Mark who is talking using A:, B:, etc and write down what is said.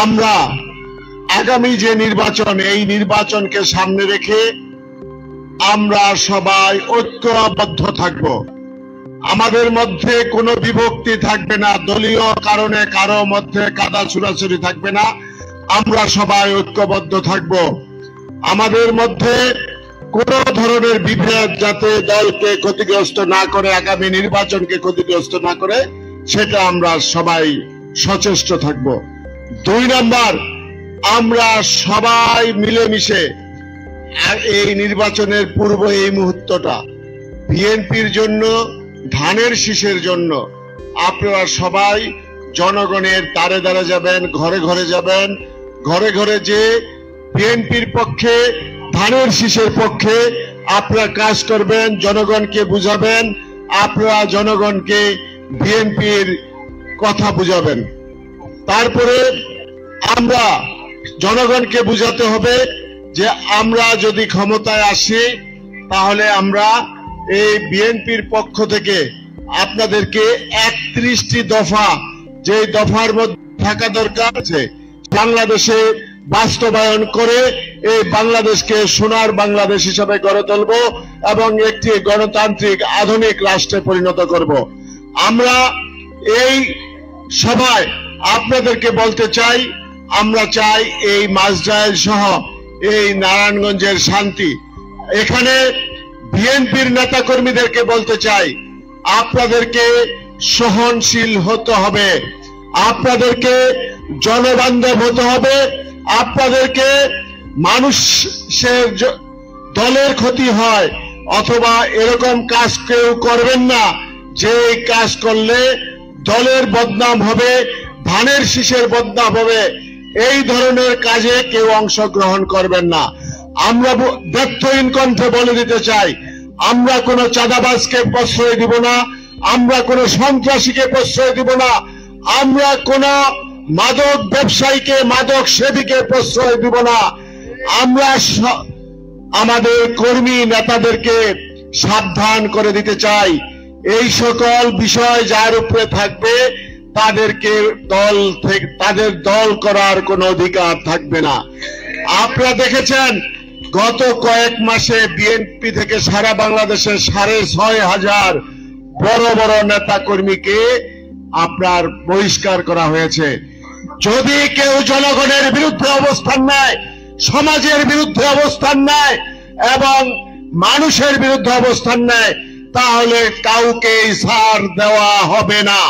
A: আমরা আগামী যে নির্বাচন, এই নির্বাচনকে সামনে রেখে আমরা সবাই ঐক্যবদ্ধ থাকব। আমাদের মধ্যে কোনো বিভক্তি থাকবে না, দলীয় কারণে কারো মধ্যে কাদা ছুড়াছুড়ি থাকবে না। আমরা সবাই ঐক্যবদ্ধ থাকব। আমাদের মধ্যে কোন ধরনের বিভেদ যাতে দলকে ক্ষতিগ্রস্ত না করে, আগামী নির্বাচনকে ক্ষতিগ্রস্ত না করে, সেটা আমরা সবাই সচেষ্ট থাকব। 2 নাম্বার, আমরা সবাই মিলেমিশে এই নির্বাচনের পূর্ব এই মুহূর্তটা বিএনপির জন্য, ধানের শীষের জন্য আপনারা সবাই জনগণের দ্বারে দ্বারে যাবেন, ঘরে ঘরে যাবেন। ঘরে ঘরে যে বিএনপির পক্ষে, ধানের শীষের পক্ষে আপনারা কাজ করবেন, জনগণকে বুঝাবেন। আপনারা জনগণকে বিএনপির কথা বুঝাবেন। তারপরে আমরা জনগণকে বুঝাতে হবে যে আমরা যদি ক্ষমতায় আসি তাহলে আমরা এই বিএনপির পক্ষ থেকে আপনাদেরকে 31টি দফা, যে দফার মধ্যে থাকা দরকার আছে, বাংলাদেশে বাস্তবায়ন করে এই বাংলাদেশকে সোনার বাংলাদেশ হিসাবে গড়ে তুলব এবং একটি গণতান্ত্রিক আধুনিক রাষ্ট্রে পরিণত করব। আমরা এই সভায় আপনাদেরকে বলতে চাই, আমরা চাই এই মাঝরাইল সহ এই নারায়ণগঞ্জের শান্তি। এখানে বিএনপির নেতা কর্মীদেরকে বলতে চাই, আপনাদেরকে সহনশীল হতে হবে, আপনাদেরকে জনবান্ধব হতে হবে, আপনাদেরকে মানুষের দলের ক্ষতি হয় অথবা এরকম কাজ কেউ করবেন না যে কাজ করলে দলের বদনাম হবে, ধানের শীষের বদনাম হবে। এই ধরনের কাজে কেউ অংশগ্রহণ করবেন না। আমরা ব্যর্থহীন কণ্ঠে বলে দিতে চাই, আমরা কোনো চাঁদাবাজকে প্রশ্রয় দিব না, আমরা কোনো সন্ত্রাসীকে প্রশ্রয় দিব না, আমরা কোন মাদক ব্যবসায়ীকে, মাদক সেবীকে প্রশ্রয় দিব না। আমরা আমাদের কর্মী নেতাদেরকে সাবধান করে দিতে চাই, এই সকল বিষয় যার উপরে থাকবে তাদেরকে তাদের দল করার কোনো অধিকার থাকবে না। আপনারা দেখেছেন গত কয়েক মাসে বিএনপি থেকে সারা বাংলাদেশে 6,500 বড় বড় নেতা কর্মীকে আপনার বহিষ্কার করা হয়েছে। যদি কেউ জনগণের বিরুদ্ধে অবস্থান নেয়, সমাজের বিরুদ্ধে অবস্থান নেয় এবং মানুষের বিরুদ্ধে অবস্থান নেয়, তাহলে কাউকে ছাড় দেওয়া হবে না।